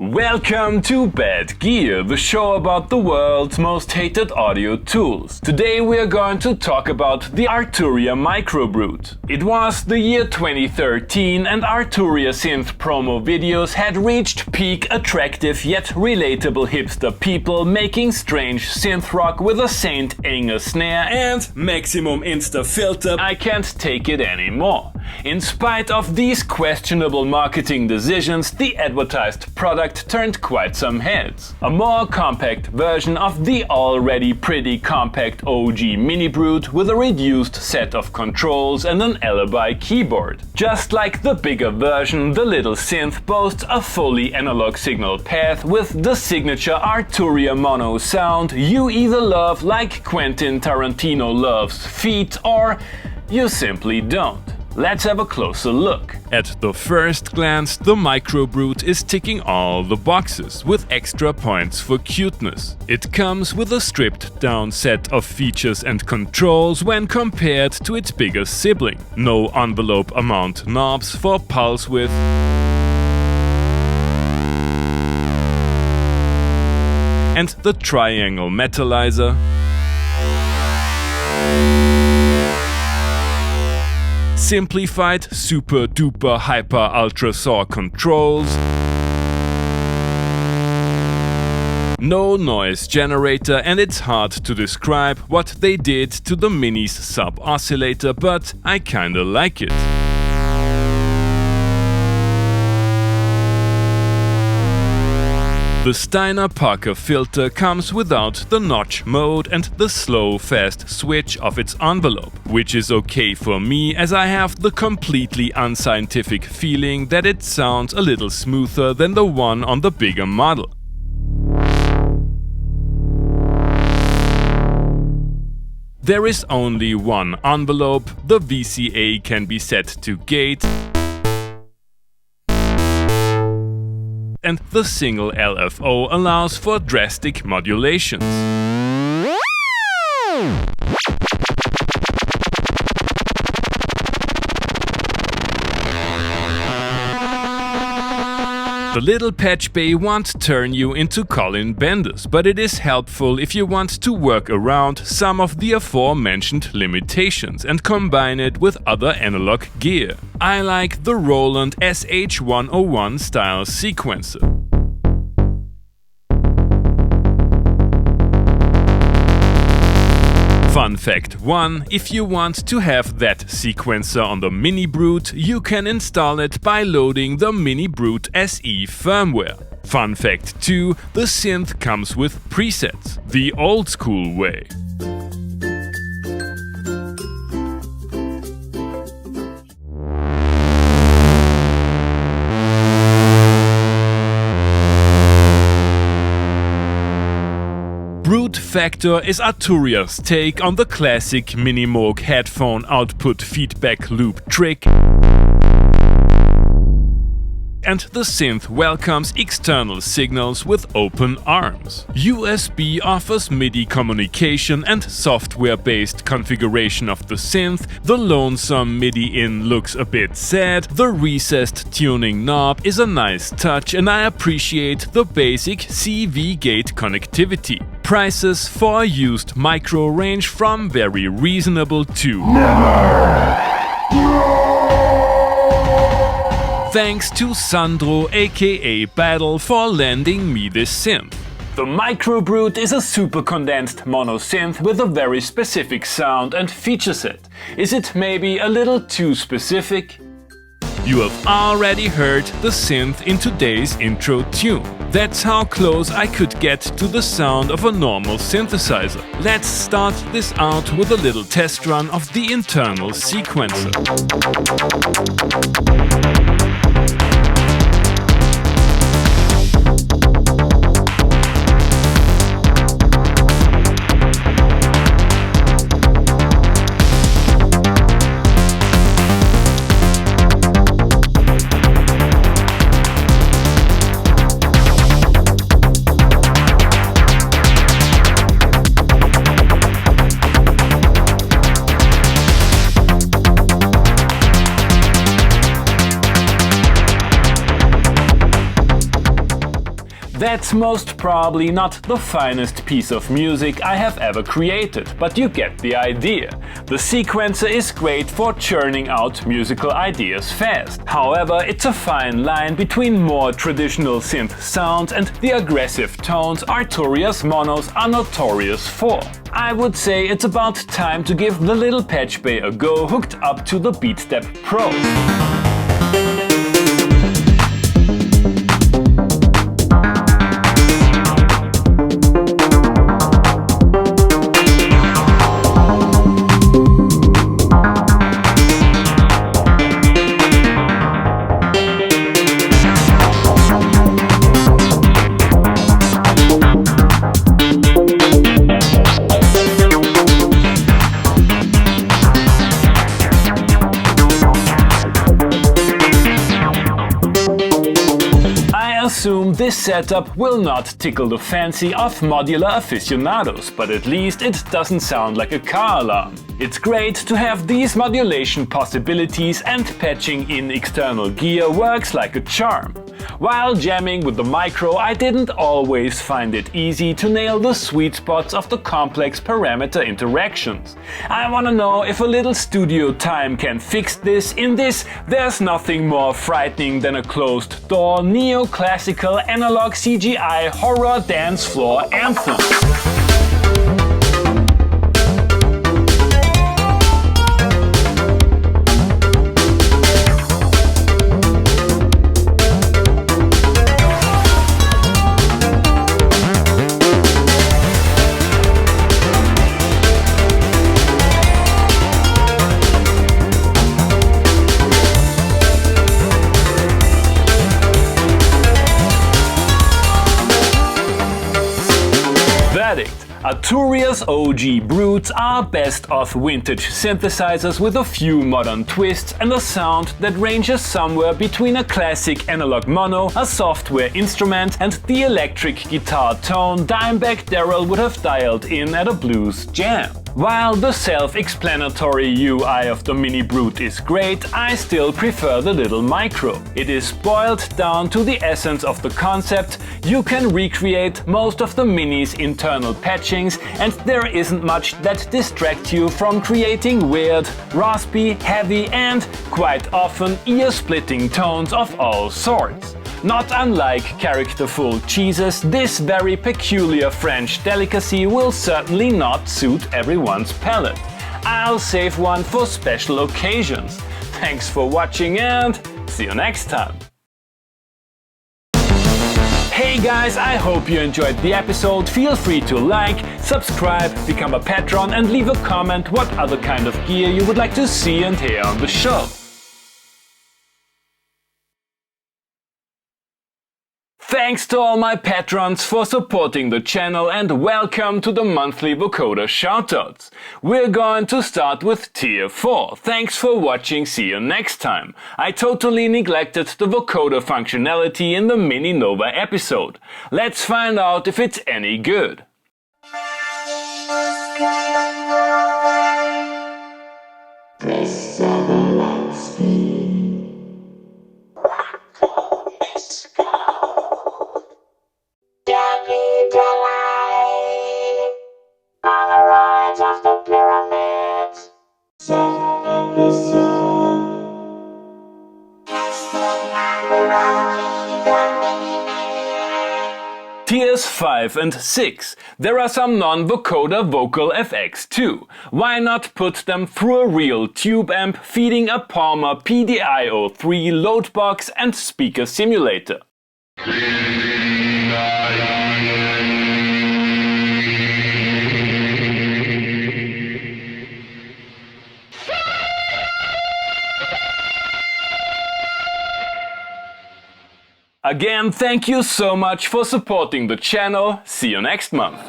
Welcome to Bad Gear, the show about the world's most hated audio tools. Today we are going to talk about the Arturia Microbrute. It was the year 2013 and Arturia synth promo videos had reached peak attractive yet relatable hipster people making strange synth rock with a Saint Anger snare and maximum insta filter. I can't take it anymore. In spite of these questionable marketing decisions, the advertised product turned quite some heads. A more compact version of the already pretty compact OG Minibrute with a reduced set of controls and an alibi keyboard. Just like the bigger version, the little synth boasts a fully analog signal path with the signature Arturia mono sound you either love like Quentin Tarantino loves Feet, or you simply don't. Let's have a closer look. At the first glance, the Microbrute is ticking all the boxes, with extra points for cuteness. It comes with a stripped down set of features and controls when compared to its bigger sibling. No envelope amount knobs for pulse width, and the triangle metalizer, simplified super duper hyper ultra saw controls, no noise generator, and it's hard to describe what they did to the Mini's sub oscillator, but I kinda like it. The Steiner-Parker filter comes without the notch mode and the slow fast switch of its envelope, which is okay for me as I have the completely unscientific feeling that it sounds a little smoother than the one on the bigger model. There is only one envelope, the VCA can be set to gate, and the single LFO allows for drastic modulations. The little patch bay won't turn you into Colin Bendis, but it is helpful if you want to work around some of the aforementioned limitations and combine it with other analog gear. I like the Roland SH101 style sequencer. Fun fact 1, if you want to have that sequencer on the Minibrute, you can install it by loading the Minibrute SE firmware. Fun fact 2, the synth comes with presets, the old school way. Brute Factor is Arturia's take on the classic Minimoog headphone output feedback loop trick, and the synth welcomes external signals with open arms. USB offers MIDI communication and software-based configuration of the synth. The lonesome MIDI in looks a bit sad. The recessed tuning knob is a nice touch, and I appreciate the basic CV gate connectivity. Prices for a used micro range from very reasonable to Thanks to Sandro aka Bydl for lending me this synth. The Microbrute is a super condensed mono synth with a very specific sound and feature set. Is it maybe a little too specific? You have already heard the synth in today's intro tune. That's how close I could get to the sound of a normal synthesizer. Let's start this out with a little test run of the internal sequencer. That's most probably not the finest piece of music I have ever created, but you get the idea. The sequencer is great for churning out musical ideas fast. However, it's a fine line between more traditional synth sounds and the aggressive tones Arturia's monos are notorious for. I would say it's about time to give the little patch bay a go hooked up to the BeatStep Pro. Assume this setup will not tickle the fancy of modular aficionados, but at least it doesn't sound like a car alarm. It's great to have these modulation possibilities, and patching in external gear works like a charm. While jamming with the micro, I didn't always find it easy to nail the sweet spots of the complex parameter interactions. I wanna know if a little studio time can fix this. In this, there's nothing more frightening than a closed door neoclassical analog CGI horror dance floor anthem. Arturia's OG Brutes are best of vintage synthesizers with a few modern twists and a sound that ranges somewhere between a classic analog mono, a software instrument, and the electric guitar tone Dimebag Darrell would have dialed in at a blues jam. While the self-explanatory UI of the Minibrute is great, I still prefer the little micro. It is boiled down to the essence of the concept. You can recreate most of the Mini's internal patchings, and there isn't much that distracts you from creating weird, raspy, heavy and, quite often, ear-splitting tones of all sorts. Not unlike characterful cheeses, this very peculiar French delicacy will certainly not suit everyone's palate. I'll save one for special occasions. Thanks for watching and see you next time. Hey guys, I hope you enjoyed the episode. Feel free to like, subscribe, become a patron and leave a comment what other kind of gear you would like to see and hear on the show. Thanks to all my patrons for supporting the channel, and welcome to the monthly Vocoder shoutouts. We're going to start with Tier 4. Thanks for watching, see you next time. I totally neglected the Vocoder functionality in the Mini Nova episode. Let's find out if it's any good. Tiers 5 and 6. There are some non-Vocoder vocal FX too. Why not put them through a real tube amp feeding a Palmer PDI-03 load box and speaker simulator? Again, thank you so much for supporting the channel. See you next month.